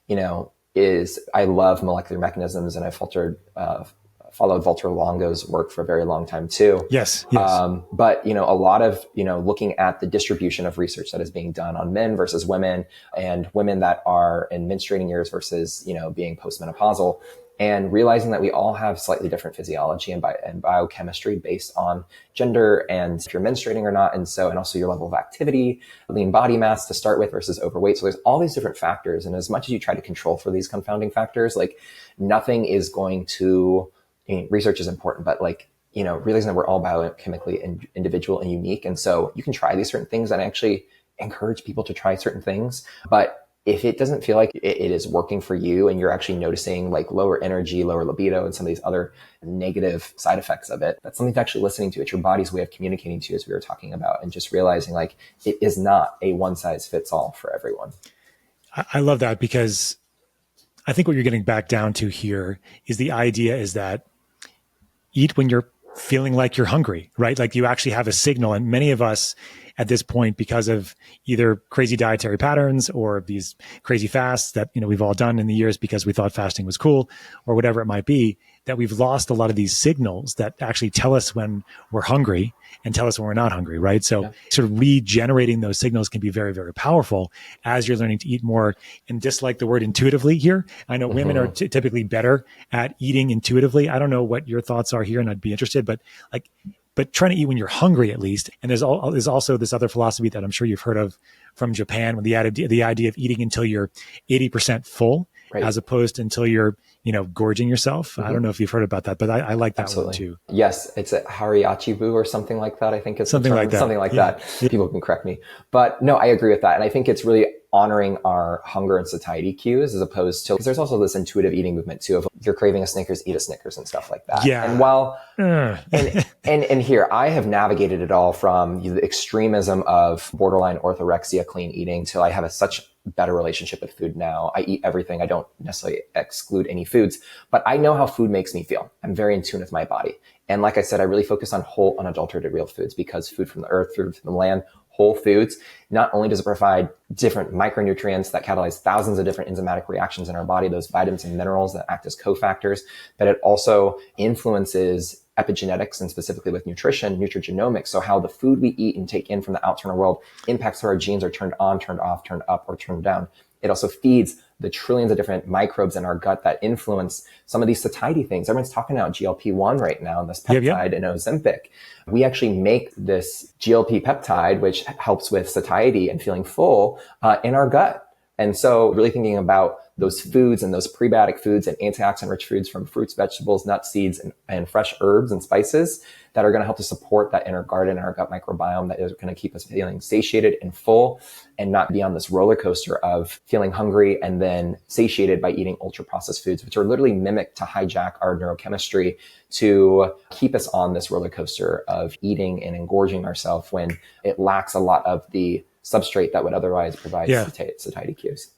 I love molecular mechanisms and I've followed Walter Longo's work for a very long time too. Yes. But, a lot of, looking at the distribution of research that is being done on men versus women and women that are in menstruating years versus, being postmenopausal, and realizing that we all have slightly different physiology and biochemistry based on gender and if you're menstruating or not. And also your level of activity, lean body mass to start with versus overweight. So there's all these different factors. And as much as you try to control for these confounding factors, like nothing is going to, research is important, but realizing that we're all biochemically individual and unique. And so you can try these certain things, and I actually encourage people to try certain things. But if it doesn't feel like it is working for you and you're actually noticing like lower energy, lower libido, and some of these other negative side effects of it, that's something to actually listening to. It's your body's way of communicating to you, as we were talking about, and just realizing like it is not a one size fits all for everyone. I love that, because I think what you're getting back down to here is the idea is that eat when you're feeling like you're hungry, right? Like you actually have a signal. And many of us at this point, because of either crazy dietary patterns or these crazy fasts that, we've all done in the years because we thought fasting was cool or whatever it might be, that we've lost a lot of these signals that actually tell us when we're hungry and tell us when we're not hungry, right? So sort of regenerating those signals can be very, very powerful as you're learning to eat more. And dislike the word intuitively here. I know women are typically better at eating intuitively. I don't know what your thoughts are here, and I'd be interested, but trying to eat when you're hungry at least. And there's also this other philosophy that I'm sure you've heard of from Japan, with the idea of eating until you're 80% full. Right. as opposed to until you're, gorging yourself. I don't know if you've heard about that, but I like that Absolutely. one too. Yes, it's a hariachibu or something like that. I think it's Something like that. Something like that. People can correct me. But no, I agree with that. And I think it's really honoring our hunger and satiety cues as opposed to, because there's also this intuitive eating movement too of you're craving a Snickers, eat a Snickers and stuff like that. Yeah. And while, and here I have navigated it all from the extremism of borderline orthorexia, clean eating, till I have such better relationship with food now. I eat everything. I don't necessarily exclude any foods, but I know how food makes me feel. I'm very in tune with my body. And like I said, I really focus on whole, unadulterated, real foods, because food from the earth, food from the land, whole foods, not only does it provide different micronutrients that catalyze thousands of different enzymatic reactions in our body, those vitamins and minerals that act as cofactors, but it also influences epigenetics, and specifically with nutrition, nutrigenomics. So how the food we eat and take in from the outside world impacts how our genes are turned on, turned off, turned up, or turned down. It also feeds the trillions of different microbes in our gut that influence some of these satiety things. Everyone's talking about GLP-1 right now, and this peptide and Ozempic. We actually make this GLP peptide, which helps with satiety and feeling full, in our gut. And so really thinking about those foods and those prebiotic foods and antioxidant rich foods from fruits, vegetables, nuts, seeds, and fresh herbs and spices that are going to help to support that inner garden and our gut microbiome that is going to keep us feeling satiated and full, and not be on this roller coaster of feeling hungry and then satiated by eating ultra processed foods, which are literally mimicked to hijack our neurochemistry to keep us on this roller coaster of eating and engorging ourselves when it lacks a lot of the substrate that would otherwise provide satiety cues.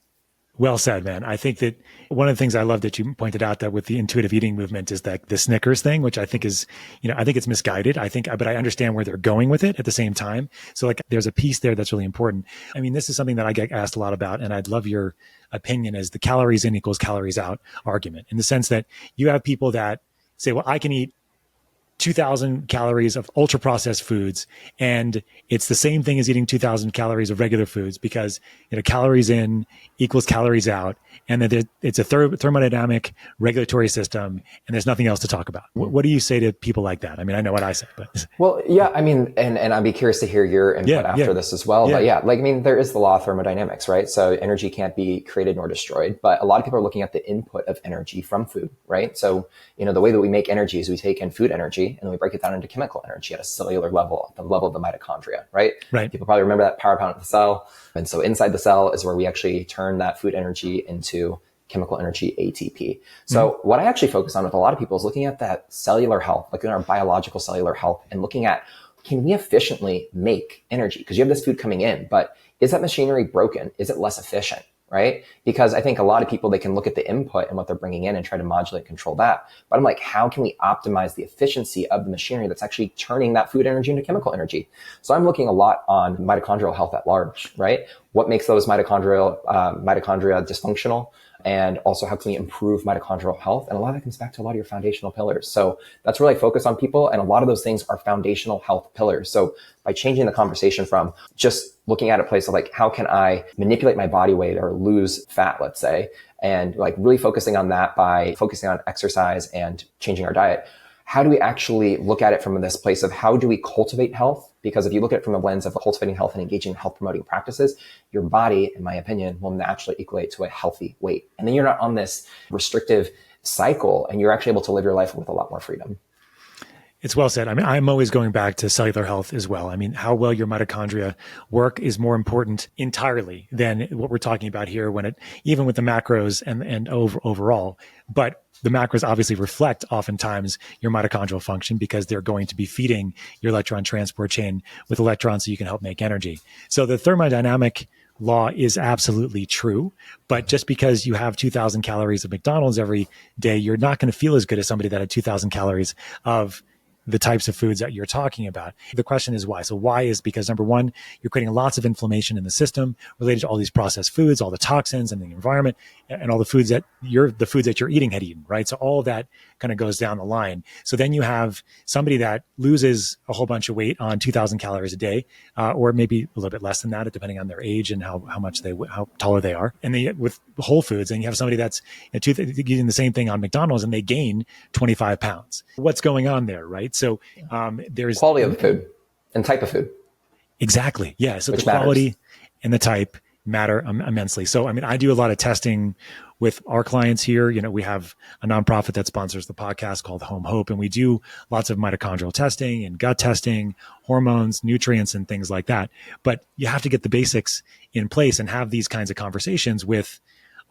Well said, man. I think that one of the things I love that you pointed out that with the intuitive eating movement is that the Snickers thing, which I think is, I think it's misguided. But I understand where they're going with it at the same time. So like there's a piece there that's really important. I mean, this is something that I get asked a lot about, and I'd love your opinion, as the calories in equals calories out argument, in the sense that you have people that say, well, I can eat 2,000 calories of ultra processed foods, and it's the same thing as eating 2,000 calories of regular foods, because calories in equals calories out, and that it's a thermodynamic regulatory system, and there's nothing else to talk about. What do you say to people like that? I mean, I know what I say, but well, yeah, I mean, and I'd be curious to hear your input after this as well. But there is the law of thermodynamics, right? So energy can't be created nor destroyed, but a lot of people are looking at the input of energy from food, right? So the way that we make energy is we take in food energy and then we break it down into chemical energy at a cellular level, at the level of the mitochondria, right? People probably remember that power plant of the cell. And so inside the cell is where we actually turn that food energy into chemical energy, ATP. So what I actually focus on with a lot of people is looking at that cellular health, looking at our biological cellular health, and looking at, can we efficiently make energy? Because you have this food coming in, but is that machinery broken? Is it less efficient? Right? Because I think a lot of people, they can look at the input and what they're bringing in and try to modulate, control that. But I'm like, how can we optimize the efficiency of the machinery that's actually turning that food energy into chemical energy? So I'm looking a lot on mitochondrial health at large, right? What makes those mitochondria dysfunctional? And also, how can we improve mitochondrial health? And a lot of that comes back to a lot of your foundational pillars. So that's really focused on people. And a lot of those things are foundational health pillars. So by changing the conversation from just looking at a place of like, how can I manipulate my body weight or lose fat, let's say, and like really focusing on that by focusing on exercise and changing our diet. How do we actually look at it from this place of how do we cultivate health? Because if you look at it from a lens of cultivating health and engaging in health promoting practices, your body, in my opinion, will naturally equate to a healthy weight. And then you're not on this restrictive cycle, and you're actually able to live your life with a lot more freedom. It's well said. I mean, I'm always going back to cellular health as well. I mean, how well your mitochondria work is more important entirely than what we're talking about here, even with the macros and overall. But the macros obviously reflect oftentimes your mitochondrial function, because they're going to be feeding your electron transport chain with electrons so you can help make energy. So the thermodynamic law is absolutely true, but just because you have 2,000 calories of McDonald's every day, you're not going to feel as good as somebody that had 2,000 calories of the types of foods that you're talking about. The question is why. So why is because number one, you're creating lots of inflammation in the system related to all these processed foods, all the toxins in the environment, and all the foods that you're eating had eaten, right? So all of that kind of goes down the line. So then you have somebody that loses a whole bunch of weight on 2,000 calories a day, or maybe a little bit less than that, depending on their age and how taller they are. And then with whole foods, and you have somebody that's eating the same thing on McDonald's and they gain 25 pounds. What's going on there, right? So there's quality of the food and type of food. Exactly. Yeah. So the quality and the type matter immensely. So, I mean, I do a lot of testing with our clients here. You know, we have a nonprofit that sponsors the podcast called Home Hope, and we do lots of mitochondrial testing and gut testing, hormones, nutrients, and things like that. But you have to get the basics in place and have these kinds of conversations with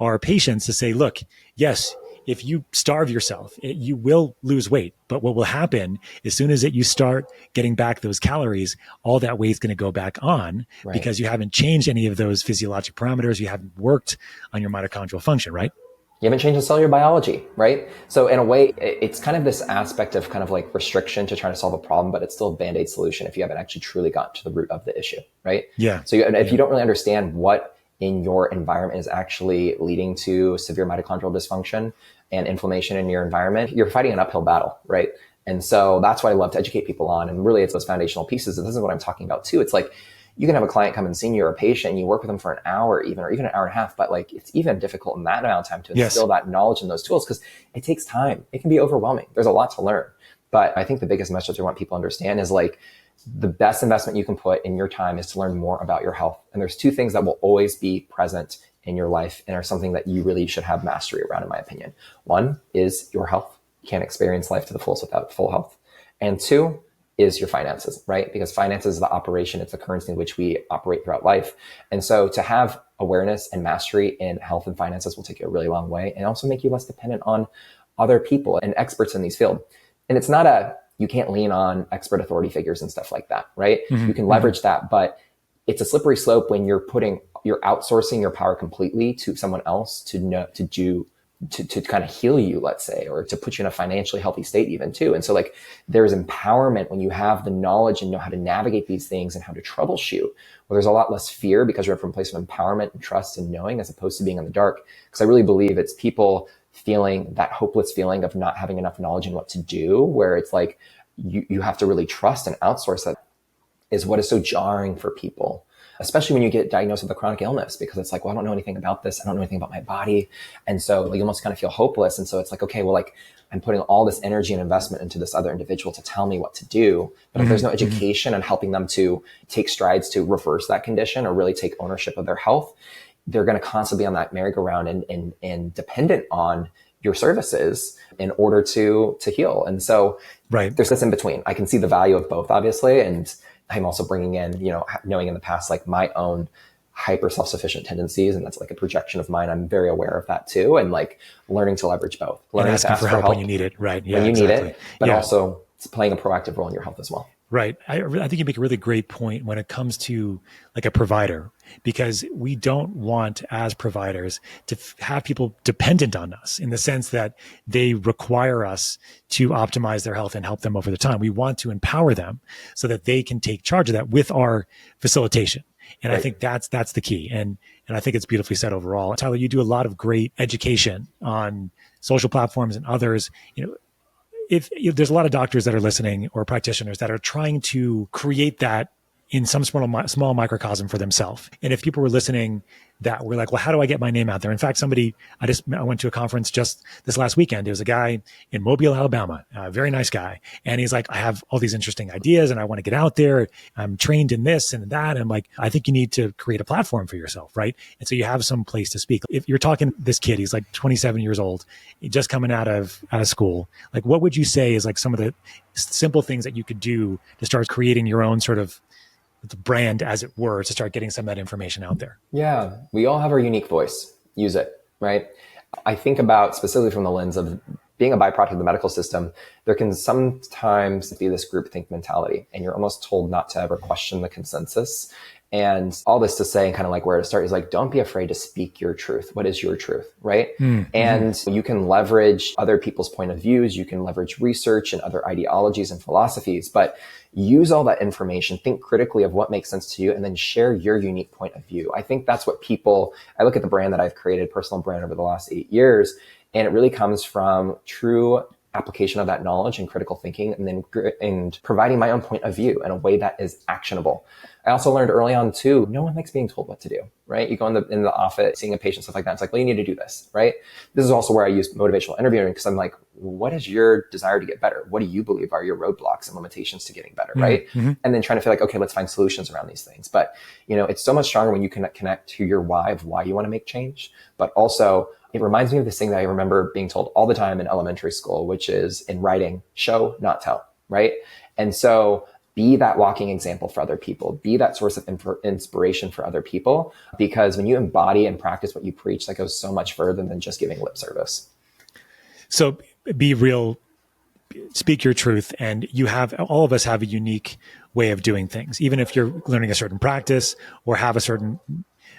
our patients to say, look, yes, if you starve yourself, you will lose weight. But what will happen as soon as you start getting back those calories, all that weight is going to go back on because you haven't changed any of those physiologic parameters. You haven't worked on your mitochondrial function, right? You haven't changed the cellular biology, right? So in a way, it's kind of this aspect of kind of like restriction to try to solve a problem, but it's still a Band-Aid solution if you haven't actually truly gotten to the root of the issue, right? Yeah. So if you don't really understand what in your environment is actually leading to severe mitochondrial dysfunction and inflammation in your environment, you're fighting an uphill battle, right? And so that's what I love to educate people on. And really, it's those foundational pieces. And this is what I'm talking about too. It's like, you can have a client come and see you or a patient, and you work with them for an hour or even an hour and a half, but like it's even difficult in that amount of time to instill that knowledge and those tools because it takes time. It can be overwhelming. There's a lot to learn. But I think the biggest message I want people to understand is like the best investment you can put in your time is to learn more about your health. And there's two things that will always be present in your life and are something that you really should have mastery around, in my opinion. One is your health. You can't experience life to the fullest without full health. And two is your finances, right? Because finances is the operation. It's the currency in which we operate throughout life. And so to have awareness and mastery in health and finances will take you a really long way and also make you less dependent on other people and experts in these fields. And it's not you can't lean on expert authority figures and stuff like that, right? You can leverage that, but it's a slippery slope when you're outsourcing your power completely to someone else to kind of heal you, let's say, or to put you in a financially healthy state even too. And so like there's empowerment when you have the knowledge and know how to navigate these things and how to troubleshoot, where there's a lot less fear because you're from a place of empowerment and trust and knowing as opposed to being in the dark. Because I really believe it's people feeling that hopeless feeling of not having enough knowledge in what to do, where it's like you have to really trust and outsource that is what is so jarring for people. Especially when you get diagnosed with a chronic illness, because it's like, well, I don't know anything about this. I don't know anything about my body. And so you almost kind of feel hopeless. And so it's like, okay, well, like I'm putting all this energy and investment into this other individual to tell me what to do. But if there's no education and helping them to take strides to reverse that condition or really take ownership of their health, they're going to constantly be on that merry-go-round and dependent on your services in order to heal. And so there's this in between. I can see the value of both, obviously. And I'm also bringing in, knowing in the past, like my own hyper self-sufficient tendencies. And that's like a projection of mine. I'm very aware of that too. And like learning to leverage both. Learning to ask for help when you need it. Right. Yeah, when you need it, but also it's playing a proactive role in your health as well. Right. I think you make a really great point when it comes to like a provider, because we don't want as providers to have people dependent on us in the sense that they require us to optimize their health and help them over the time. We want to empower them so that they can take charge of that with our facilitation. And I think that's the key. And I think it's beautifully said overall. Tyler, you do a lot of great education on social platforms and others. If there's a lot of doctors that are listening or practitioners that are trying to create that in some small microcosm for themselves. And if people were listening that were like, well, how do I get my name out there? In fact, I went to a conference just this last weekend. There was a guy in Mobile, Alabama, a very nice guy. And he's like, I have all these interesting ideas and I want to get out there. I'm trained in this and that. And I'm like, I think you need to create a platform for yourself, right? And so you have some place to speak. If you're talking this kid, he's like 27 years old, just coming out of school, like what would you say is like some of the simple things that you could do to start creating your own sort of the brand, as it were, to start getting some of that information out there? Yeah, we all have our unique voice. Use it, right? I think about specifically from the lens of being a byproduct of the medical system, there can sometimes be this groupthink mentality, and you're almost told not to ever question the consensus. And all this to say, and kind of like where to start is like, don't be afraid to speak your truth. What is your truth, right? And you can leverage other people's point of views. You can leverage research and other ideologies and philosophies, but use all that information, think critically of what makes sense to you, and then share your unique point of view. I think that's what I look at the brand that I've created, personal brand, over the last 8 years, and it really comes from true application of that knowledge and critical thinking, and providing my own point of view in a way that is actionable. I also learned early on too, no one likes being told what to do, right? You go in the office, seeing a patient, stuff like that. It's like, well, you need to do this, right? This is also where I use motivational interviewing, because I'm like, what is your desire to get better? What do you believe are your roadblocks and limitations to getting better, right? Mm-hmm. And then trying to feel like, okay, let's find solutions around these things. But, it's so much stronger when you can connect to your why of why you want to make change. But also, it reminds me of this thing that I remember being told all the time in elementary school, which is in writing, show, not tell, right? And so be that walking example for other people, be that source of inspiration for other people, because when you embody and practice what you preach, that goes so much further than just giving lip service. So be real, speak your truth, and all of us have a unique way of doing things. Even if you're learning a certain practice or have a certain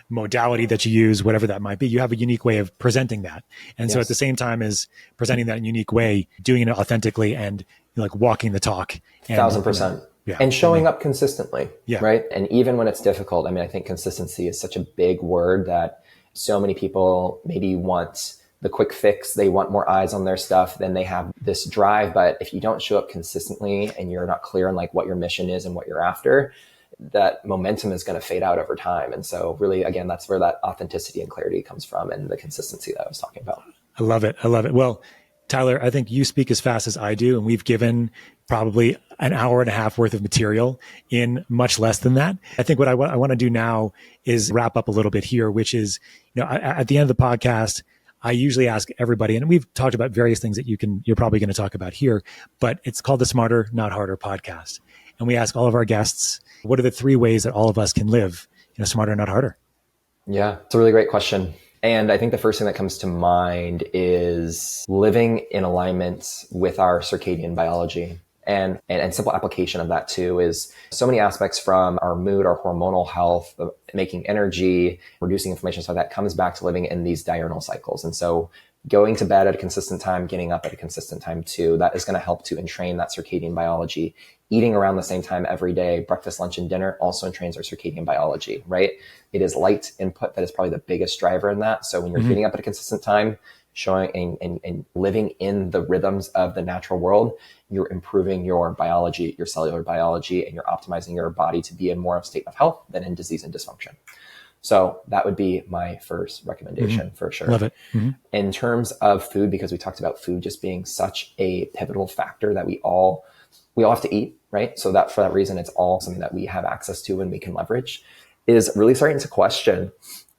modality that you use, whatever that might be, you have a unique way of presenting that. And so at the same time as presenting that in a unique way, doing it authentically and like walking the talk. 1,000%. Yeah. And showing up consistently, yeah. right? And even when it's difficult, I think consistency is such a big word that so many people maybe want the quick fix. They want more eyes on their stuff. Then they have this drive. But if you don't show up consistently and you're not clear on like what your mission is and what you're after, that momentum is going to fade out over time. And so really, again, that's where that authenticity and clarity comes from, and the consistency that I was talking about. I love it. Well, Tyler, I think you speak as fast as I do, and we've given probably an hour and a half worth of material in much less than that. I think what I want to do now is wrap up a little bit here, which is, at the end of the podcast, I usually ask everybody, and we've talked about various things that you're probably going to talk about here, but it's called the Smarter, Not Harder podcast. And we ask all of our guests, what are the 3 ways that all of us can live, smarter, not harder? Yeah, it's a really great question. And I think the first thing that comes to mind is living in alignment with our circadian biology. And simple application of that too is so many aspects from our mood, our hormonal health, making energy, reducing inflammation. So that comes back to living in these diurnal cycles. And so going to bed at a consistent time, getting up at a consistent time too, that is going to help to entrain that circadian biology. Eating around the same time every day, breakfast, lunch, and dinner also entrains our circadian biology, right? It is light input that is probably the biggest driver in that. So when you're getting up at a consistent time, showing and living in the rhythms of the natural world, you're improving your biology, your cellular biology, and you're optimizing your body to be in more of a state of health than in disease and dysfunction. So that would be my first recommendation for sure. Love it. In terms of food, because we talked about food just being such a pivotal factor that we all have to eat, right? So that for that reason, it's all something that we have access to and we can leverage, is really starting to question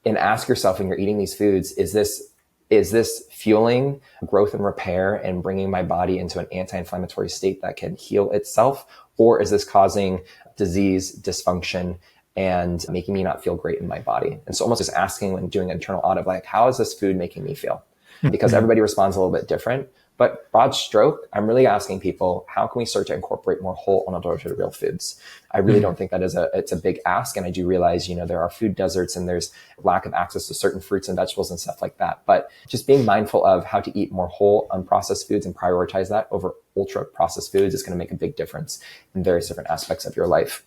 and ask yourself when you're eating these foods, is this fueling growth and repair and bringing my body into an anti-inflammatory state that can heal itself? Or is this causing disease, dysfunction, and making me not feel great in my body? And so almost just asking when doing an internal audit, like, how is this food making me feel? Because everybody responds a little bit different. But broad stroke, I'm really asking people, how can we start to incorporate more whole, unadulterated real foods? I really don't think that it's a big ask. And I do realize, there are food deserts and there's lack of access to certain fruits and vegetables and stuff like that. But just being mindful of how to eat more whole, unprocessed foods and prioritize that over ultra processed foods is going to make a big difference in various different aspects of your life.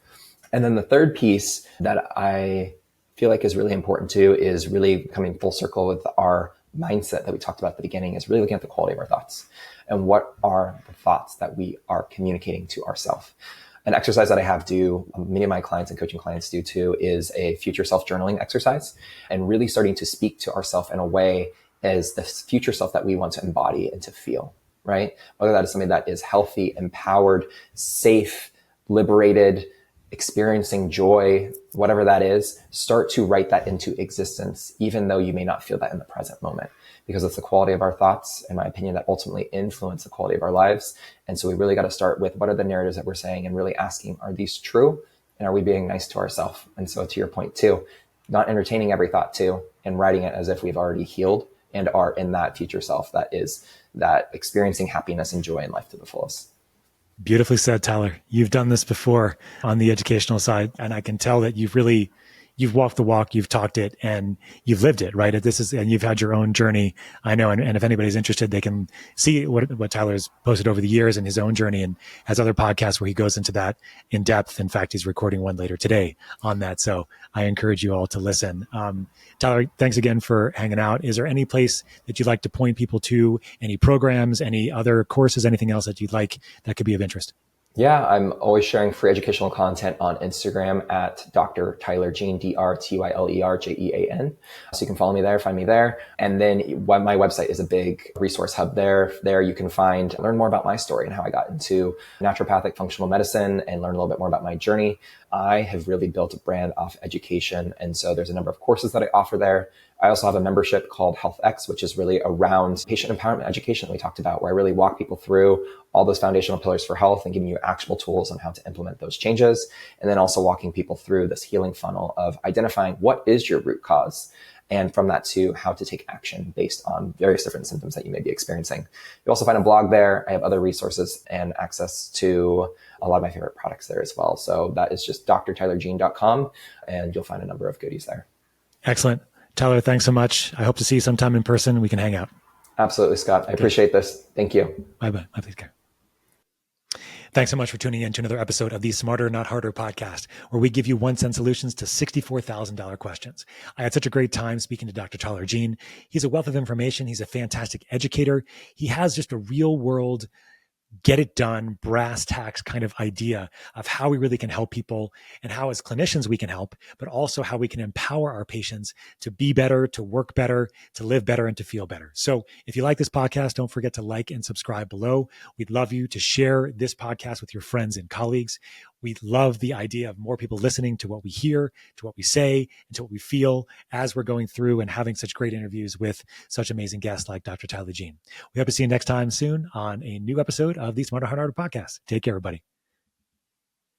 And then the third piece that I feel like is really important too is really coming full circle with our mindset that we talked about at the beginning, is really looking at the quality of our thoughts and what are the thoughts that we are communicating to ourselves. An exercise that I have many of my clients and coaching clients do too, is a future self journaling exercise, and really starting to speak to ourselves in a way as the future self that we want to embody and to feel, right? Whether that is something that is healthy, empowered, safe, liberated, experiencing joy, whatever that is, start to write that into existence, even though you may not feel that in the present moment, because it's the quality of our thoughts, in my opinion, that ultimately influence the quality of our lives. And so we really got to start with what are the narratives that we're saying and really asking, are these true? And are we being nice to ourselves? And so to your point too, not entertaining every thought too, and writing it as if we've already healed and are in that future self that is that experiencing happiness and joy in life to the fullest. Beautifully said, Tyler. You've done this before on the educational side, and I can tell that you've walked the walk, you've talked it, and you've lived it, right? And you've had your own journey. I know. And if anybody's interested, they can see what Tyler's posted over the years and his own journey, and has other podcasts where he goes into that in depth. In fact, he's recording one later today on that. So I encourage you all to listen. Tyler, thanks again for hanging out. Is there any place that you'd like to point people to, any programs, any other courses, anything else that you'd like that could be of interest? Yeah, I'm always sharing free educational content on Instagram at Dr. Tyler Jean, DrTylerJean. So you can follow me there, find me there. And then my website is a big resource hub there. There you can learn more about my story and how I got into naturopathic functional medicine and learn a little bit more about my journey. I have really built a brand off education. And so there's a number of courses that I offer there. I also have a membership called HealthX, which is really around patient empowerment education that we talked about, where I really walk people through all those foundational pillars for health and giving you actionable tools on how to implement those changes. And then also walking people through this healing funnel of identifying what is your root cause. And from that to how to take action based on various different symptoms that you may be experiencing. You also find a blog there. I have other resources and access to a lot of my favorite products there as well. So that is just drtylerjean.com, and you'll find a number of goodies there. Excellent. Tyler, thanks so much. I hope to see you sometime in person. We can hang out. Absolutely, Scott. I appreciate this. Thank you. Bye-bye. Take care. Thanks so much for tuning in to another episode of the Smarter, Not Harder podcast, where we give you 1 cent solutions to $64,000 questions. I had such a great time speaking to Dr. Tyler Jean. He's a wealth of information. He's a fantastic educator. He has just a real world, get it done, brass tacks kind of idea of how we really can help people and how as clinicians we can help, but also how we can empower our patients to be better, to work better, to live better, and to feel better. So if you like this podcast, don't forget to like and subscribe below. We'd love you to share this podcast with your friends and colleagues. We love the idea of more people listening to what we hear, to what we say, and to what we feel as we're going through and having such great interviews with such amazing guests like Dr. Tyler Jean. We hope to see you next time soon on a new episode of the Smarter, Harder podcast. Take care, everybody.